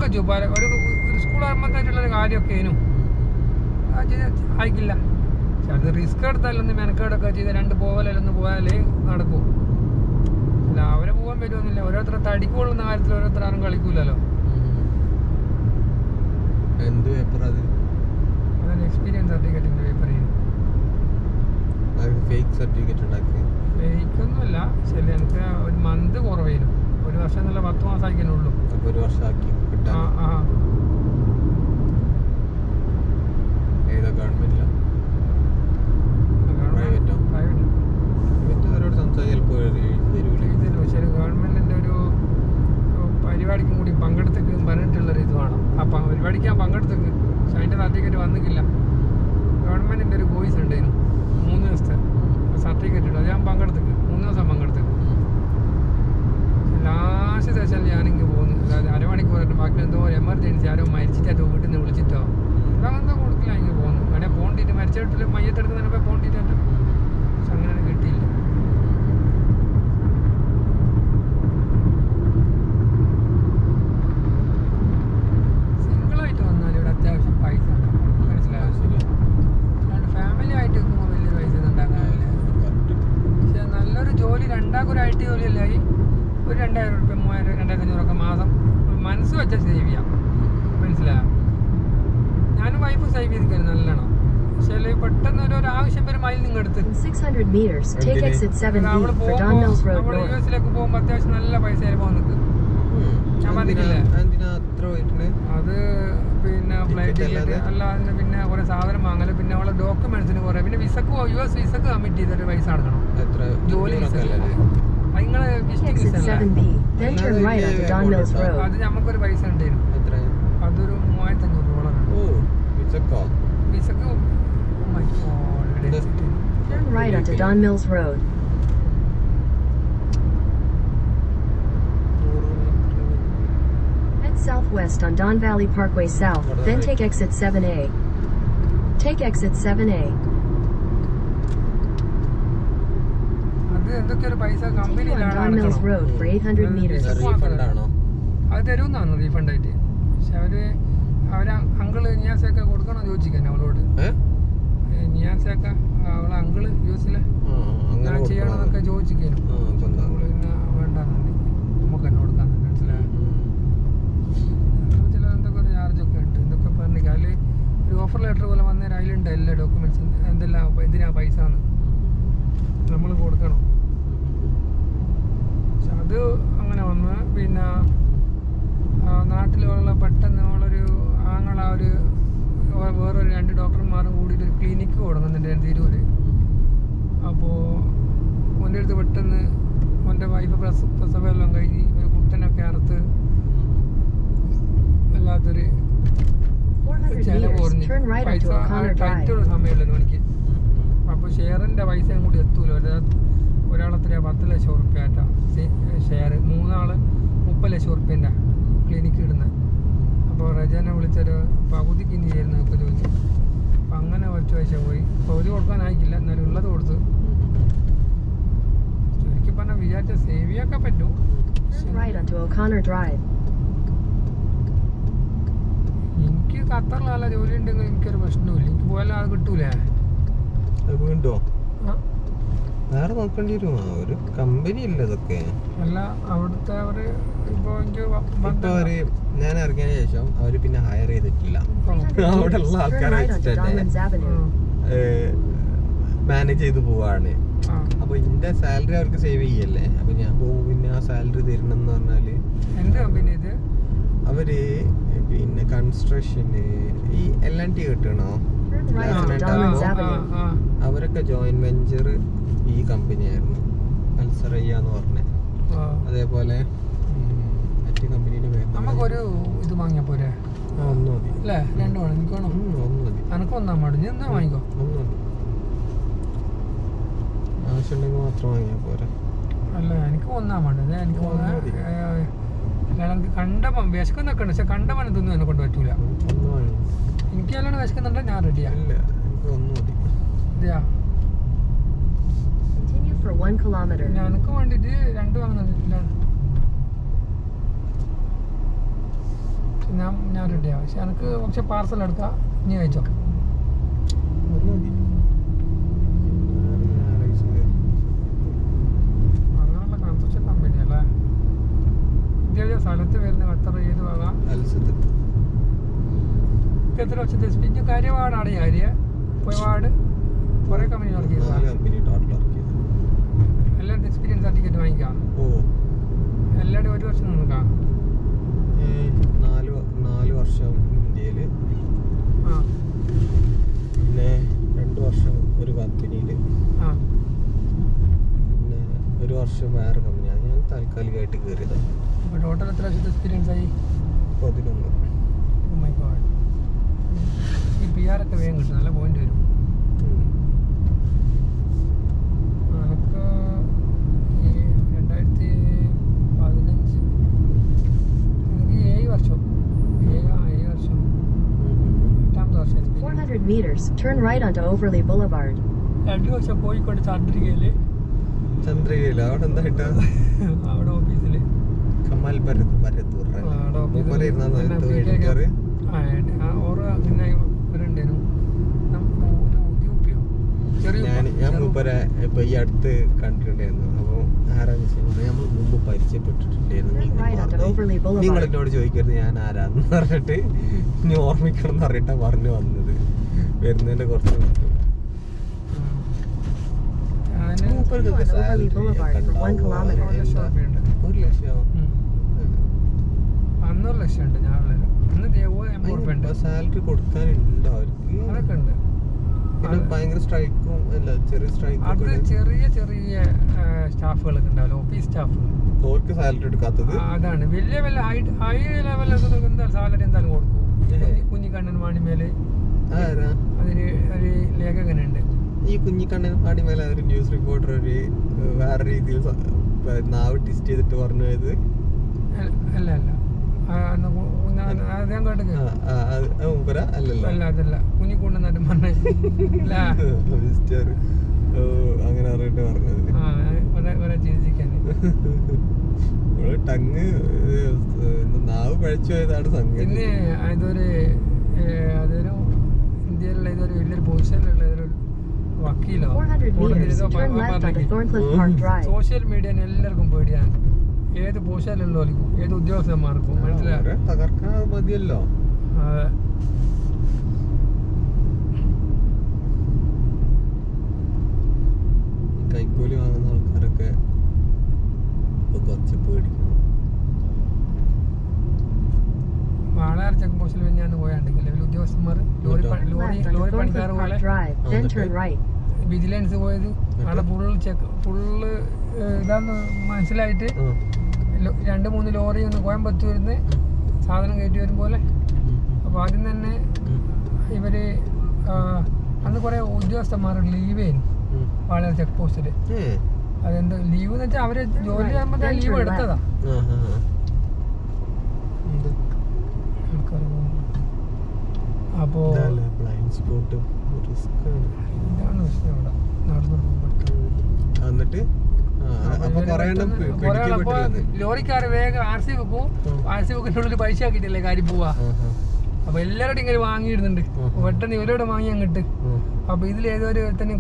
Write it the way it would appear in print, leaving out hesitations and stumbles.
ഒക്കെ ഒരു സ്കൂൾ ആകുമ്പോഴത്തേക്കുള്ളൊരു കാര്യമൊക്കെ ആയിരുന്നു അയക്കില്ല. പക്ഷെ അത് റിസ്ക് എടുത്താലൊന്ന് മെനക്കേടൊക്കെ ചെയ്ത് 2 പോവലൊന്ന് പോയാലേ നടക്കൂ. അല്ല അവരെ പോകാൻ പറ്റുമെന്നില്ല. ഓരോരുത്തർ തടിക്ക് കൊള്ളുന്ന കാര്യത്തിൽ ഓരോരുത്തർ ആരും കളിക്കൂലല്ലോ. അതാണ് എക്സ്പീരിയൻസ് സർട്ടിഫിക്കറ്റിന്റെ പേപ്പർ. ഫേക്ക് ഒന്നുമല്ല. ശരി, എനിക്ക് ഒരു മന്ത് കുറവേനും 1 വർഷം എന്നല്ല 10 മാസം ആക്കിയുള്ളൂ. ശരി, ഗവൺമെന്റിന്റെ ഒരു പരിപാടിക്കും കൂടി പങ്കെടുത്തേക്ക് പറഞ്ഞിട്ടുള്ളൊരു ഇത് വേണം. അപ്പം പരിപാടിക്ക് ഞാൻ പങ്കെടുത്തേക്ക്, പക്ഷെ അതിന്റെ സർട്ടിഫിക്കറ്റ് വന്നിട്ടില്ല. ഗവൺമെന്റിന്റെ ഒരു കോഴ്സ് ഉണ്ടായിരുന്നു 3 ദിവസത്തെ സർട്ടിഫിക്കറ്റ് ഉണ്ട്. അത് ഞാൻ പങ്കെടുത്തേക്ക് 3 ദിവസം പങ്കെടുത്തേക്ക്. ലാസ്റ്റ് സെഷനിൽ ഞാനിങ്ങനെ പോകുന്നു. അതായത് അരമണിക്കൂറായിട്ട് ബാക്കി എന്തോ എമർജൻസി ആരോ മരിച്ചിട്ടോ വീട്ടിൽ നിന്ന് വിളിച്ചിട്ടോ അതെന്തോ കൊടുക്കില്ല. ഇങ്ങനെ പോകുന്നു. അവിടെ പോണ്ടിട്ട് മരിച്ചിട്ട് മയ്യത്തെടുക്കുന്നതിനൊക്കെ പോണ്ടിട്ടായിട്ട്. പക്ഷെ അങ്ങനെ കിട്ടിയില്ല. സിംഗിളായിട്ട് വന്നാൽ ഇവിടെ അത്യാവശ്യം പൈസ ഉണ്ടാകും. മനസ്സിലായോ? അല്ലാണ്ട് ഫാമിലി ആയിട്ട് നിൽക്കുമ്പോൾ വലിയ പൈസ ഒന്നും ഉണ്ടാക്കാനില്ല. പക്ഷെ നല്ലൊരു ജോലി, 2 ഒരു IT ജോലിയല്ലായി ഒരു 2000 രൂപ 3000 2500 മാസം മനസ്സ് വെച്ചാൽ സേവ് ചെയ്യാം. മനസ്സിലായോ? ഞാനും വൈഫ് സേവ് ചെയ്തിരിക്കുന്നു നല്ലോണം. പക്ഷേ പെട്ടെന്ന് ഒരു ആവശ്യം വരും അതിൽ നിങ്ങൾ എടുത്ത് നമ്മൾ US പോകുമ്പോൾ അത്യാവശ്യം നല്ല പൈസ ചിലപ്പോൾ നിൽക്കും. ഞാൻ പറഞ്ഞില്ലേ അത് പിന്നെ ഫ്ലൈറ്റ് ടിക്കറ്റ് അല്ല, അതിന് പിന്നെ കുറെ സാധനം വാങ്ങല്, പിന്നെ അവളെ ഡോക്യുമെന്റ്സിന് കുറെ, പിന്നെ വിസക്ക് US വിസക്ക് കമ്മിറ്റ് ചെയ്തൊരു പൈസ അടക്കണം. ജോലി വിസ നിങ്ങള് വിസിറ്റിംഗ് വിസ അത് നമുക്കൊരു പൈസ ഉണ്ടായിരുന്നു. അതൊരു 3500 വിസക്ക്. Turn right onto Don Mills Road. Head southwest on Don Valley Parkway South, then take exit 7A. Take exit 7A. അത് എന്തൊക്കെ ഒരു പൈസ കമ്പനിയിലാണ് Don Mills Road for 800 meters. അത് തരുമെന്നാണ് റീഫണ്ട് ആയിട്ട്. പക്ഷെ അവര് അങ്കിള് നിയാസൊക്കെ കൊടുക്കണോ ചോദിച്ചിരിക്കാൻ അവളോട്. നിയാസൊക്കെ അവളെ അങ്കിള് യൂസിലെ ഞാൻ ചെയ്യണമെന്നൊക്കെ ചോദിച്ചിരിക്കാനും പിന്നെ വേണ്ടെന്നുണ്ട് നമുക്ക് തന്നെ കൊടുക്കാൻ തന്നെ. മനസ്സിലായോ? ചില എന്തൊക്കെ ഒരു ചാർജൊക്കെ ഉണ്ട്. എന്തൊക്കെ പറഞ്ഞില്ല അതിൽ ഒരു ഓഫർ ലെറ്റർ പോലെ വന്നേരം അതിലുണ്ട് എല്ലാ ഡോക്യുമെന്റ്സും എന്തെല്ലാം എന്തിനാ പൈസ എന്ന് നമ്മൾ കൊടുക്കണം. പക്ഷെ അത് അങ്ങനെ വന്ന് പിന്നെ നാട്ടിലുള്ള പെട്ടെന്ന് നമ്മളൊരു ഒരു വേറൊരു 2 ഡോക്ടർമാരും കൂടിയിട്ട് ഒരു ക്ലിനിക്ക് തുടങ്ങുന്നുണ്ട് തിരൂര്. അപ്പോൾ ഓൻ്റെ അടുത്ത് പെട്ടെന്ന് ഓൻ്റെ വൈഫ് പ്രസവമെല്ലാം കഴിഞ്ഞ് ഒരു കുട്ടനൊക്കെ അറുത്ത് വല്ലാത്തൊരു ചിലവ് കുറഞ്ഞ് പൈസ ടൈറ്റുള്ള സമയമുള്ളൂ എനിക്ക്. അപ്പോൾ ഷെയറിൻ്റെ പൈസയും കൂടി എത്തൂല. ഒരാളെത്ര 10 ലക്ഷം ഉറുപ്പ്യാറ്റ ഷെയർ, 3 ആള് 30 ലക്ഷം ഉറുപ്പ്യൻ്റെ ക്ലിനിക്ക് ഇടുന്നത്. അപ്പോൾ റജാനെ വിളിച്ചൊരു പകുതിക്ക് ഇനി ചേരുന്ന ഒക്കെ ചോദിച്ചു. അപ്പം അങ്ങനെ കുറച്ച് പൈസ പോയി. പകുതി കൊടുക്കാനായിക്കില്ല, എന്നാലും ഉള്ളത് കൊടുത്തു. ശരിക്കും പറഞ്ഞാൽ വിചാരിച്ച സേവ് ചെയ്യാനൊക്കെ പറ്റും. എനിക്ക് ഖത്തറിൽ നല്ല ജോലി ഉണ്ടെങ്കിൽ എനിക്കൊരു പ്രശ്നമില്ല. എനിക്ക് പോയാലും അത് കിട്ടൂലേ? വേറെ നോക്കേണ്ടി വരും. ഒരു കമ്പനി ഇല്ല ഇതൊക്കെ. അല്ല അവിടുത്തെ അവര് ഇപ്പൊ ഞാൻ ഇറങ്ങിയതിന് ശേഷം അവര് പിന്നെ ഹയർ ചെയ്തിട്ടില്ല. അവിടെ ഉള്ള ആൾക്കാരെ മാനേജ് ചെയ്ത് പോവാണ്. അപ്പൊ ഇതിന്റെ സാലറി അവർക്ക് സേവ് ചെയ്യല്ലേ. അപ്പൊ ഞാൻ പോകും, പിന്നെ ആ സാലറി തരണമെന്ന് പറഞ്ഞാല് അവര് പിന്നെ കൺസ്ട്രക്ഷന് ഈ LNT കിട്ടണോ അവരൊക്കെ ജോയിന്റ് വെഞ്ചർ ഈ കമ്പനിയായിരുന്നു, മത്സരയ്യാന്ന് പറഞ്ഞ. അതേപോലെ മറ്റു കമ്പനിയുടെ പേര് നമുക്കൊരു ഇത് വാങ്ങിയാ പോരെ? ഒന്ന് മതി അല്ലേ? 2 വേണം. എനിക്ക് വേണം. ഒന്ന് മതി. എനക്ക് 1 വേണം. നീ എന്താ വാങ്ങിക്കോ? ഒന്ന് മതി. ആവശ്യമുണ്ടെങ്കിൽ മാത്രം വാങ്ങിയാ പോരെ. അല്ല എനിക്ക് 1 വേണ്ടത്. എനിക്ക് കണ്ടപ്പം വിശക്കുന്നൊക്കെ ഉണ്ട്, പക്ഷെ കണ്ടപ്പം ഇതൊന്നും എന്നെ കൊണ്ട് പറ്റൂല. എനിക്ക് അല്ലാണ്ട് വിശക്കുന്നുണ്ടോ ഞാൻ റെഡിയാ. ഞനക്ക് വേണ്ടിട്ട് 2 വാങ്ങുന്നില്ല. ഞാൻ റെഡിയാ. പക്ഷെ എനിക്ക് കുറച്ച് പാർസൽ എടുക്കാം, നീ കഴിച്ചോ. അങ്ങനെയുള്ള കൺസ്ട്രക്ഷൻ കമ്പനി അല്ലേ? ഇന്ത്യയിലെ സ്ഥലത്ത് വരുന്ന ഖത്തർ ഏത് വാങ്ങാം? എത്ര വർഷത്തെ എക്സ്പീരിയൻസ്? കാര്യപാടാണ് കാര്യ ഒരുപാട് കുറേ കമ്പനി വർക്ക് ചെയ്തു. എല്ലാവരുടെ എക്സ്പീരിയൻസ് സർട്ടിഫിക്കറ്റ് വാങ്ങിക്കാം. എല്ലാവരും ഒരു വർഷം നോക്കാം. 4 വർഷം ഇന്ത്യയില്, പിന്നെ 2 വർഷം ഒരു കമ്പനിയില്, പിന്നെ 1 വർഷം വേറെ കമ്പനിയാണ്. ഞാൻ താൽക്കാലികമായിട്ട് കയറിയതാണ്. ടോട്ടൽ എത്ര വർഷത്തെ എക്സ്പീരിയൻസ് ആയി? 11. Oh my God. ഈ PR ഒക്കെ വേഗം കിട്ടും, നല്ല പോയിന്റ് വരും. അനക്ക് ഈ 2015 എനിക്ക് 7 വർഷം 8ാമത്തെ വർഷം 400 meters, turn right onto Overlea Blvd. 2 വർഷം കോഴിക്കോട് ചന്ദ്രികയില്. ചന്ദ്രികയിലോ? അവിടെ എന്താ കിട്ടാ? അവിടെ ഓഫീസില് കമാൽ ഞാൻ മൂപ്പരെ ഇപ്പൊ ഈ അടുത്ത് കണ്ടിട്ടുണ്ടായിരുന്നു. അപ്പൊ ആരാന്ന് വെച്ചാൽ നമ്മൾ മുമ്പ് പരിചയപ്പെട്ടിട്ടുണ്ടായിരുന്നു. നിങ്ങൾ എന്നോട് ചോദിക്കരുത് ഞാൻ ആരാന്ന് പറഞ്ഞിട്ട് ഇനി ഓർമ്മിക്കണം എന്ന് പറഞ്ഞിട്ടാ പറഞ്ഞു വന്നത്. വരുന്നതിന്റെ കുറച്ച് മുമ്പ് 1 kilometer. 1 ലക്ഷം 500 ലക്ഷം ഉണ്ട്. ഞാൻ അന്ന് സാലറി കൊടുക്കാനുണ്ടോ അവർക്ക്? അതൊക്കെ ഉണ്ട്. ഭയങ്കര സ്ട്രൈക്കും അല്ല, ചെറിയ സ്ട്രൈക്കും. അത് ചെറിയ ചെറിയ സ്റ്റാഫുകളൊക്കെ ഉണ്ടാവില്ല, ഓഫീസ് സ്റ്റാഫ്. അവർക്ക് സാലറി എടുക്കാത്തത് അതാണ്. വലിയ ഹൈ ലെവലൊക്കെ എന്തായാലും സാലറി എന്തായാലും കൊടുക്കും. കുഞ്ഞിക്കണ്ണൻ മാണിമേല് അതിന് ഒരു ലേഖകനുണ്ട്. ഈ കുഞ്ഞിക്കണ്ണൻ മാണിമേല ഒരു ന്യൂസ് റിപ്പോർട്ടർ ഒരു വേറെ രീതിയിൽ നാവ് ട്വിസ്റ്റ് ചെയ്തിട്ട് പറഞ്ഞു പോയത് അല്ല ഞാൻ കേട്ടത് അല്ല, അതല്ല കുഞ്ഞിക്കൊണ്ടെന്നായിട്ട് പറഞ്ഞ അങ്ങനെ അറിയിട്ട് പറഞ്ഞത്. ചിന്തിക്കാൻ ടങ് നാവ് പഴച്ചു പോയതാണ് സംഗതി. പിന്നെ അതൊരു ഇന്ത്യയിലുള്ള ഇതൊരു വലിയൊരു പൊസിഷനിലുള്ള ഇതൊരു വക്കീലോ സോഷ്യൽ മീഡിയന് എല്ലാവർക്കും പേടിയാണ്. ഏത് പൊസിഷനിലുള്ളവർക്കും ഏത് ഉദ്യോഗസ്ഥന്മാർക്കും മനസ്സിലായി തകർക്കാൻ മതിയല്ലോ. കൈക്കൂലി വാങ്ങുന്ന ആൾക്കാരൊക്കെ കുറച്ച് പേടിക്കണം. വാളയാർ ചെക്ക് പോസ്റ്റിൽ ഞാൻ പോയാണ്ടെങ്കിൽ ഉദ്യോഗസ്ഥന്മാർ ലോറി പണിക്കാർ പോലെ വിജിലൻസ് പോയത് അവിടെ ഫുള്ള് ഇതാന്ന് മനസ്സിലായിട്ട് 2-3 ലോറി ഒന്ന് കോയമ്പത്തൂരിന്ന് സാധനം കയറ്റി വരും പോലെ. അപ്പോൾ ആദ്യം തന്നെ ഇവര് അന്ന് കുറെ ഉദ്യോഗസ്ഥന്മാർ ലീവ് ചെയ്യുന്നു വാളയാർ ചെക്ക് പോസ്റ്റില്. അതെന്താ ലീവ് എന്ന് വെച്ചാൽ അവര് ജോലി ചെയ്യുമ്പോൾ ലീവ് എടുത്തതാ. അപ്പോ ഇതാണ് വിഷയം ഇവിടെ നടന്നു. ലോറിക്കാർ വേഗം RC വെക്കും. RC വെക്കുന്നുള്ളിൽ പൈസ ആക്കിയിട്ടല്ലേ കാര്യം പോവാ. അപ്പൊ എല്ലാവരും ഇങ്ങനെ വാങ്ങിയിടുന്നുണ്ട്. പെട്ടെന്ന് ഇവരോട് വാങ്ങി അങ്ങോട്ട്. അപ്പൊ ഇതിൽ ഏതോ ഒരു തന്നെ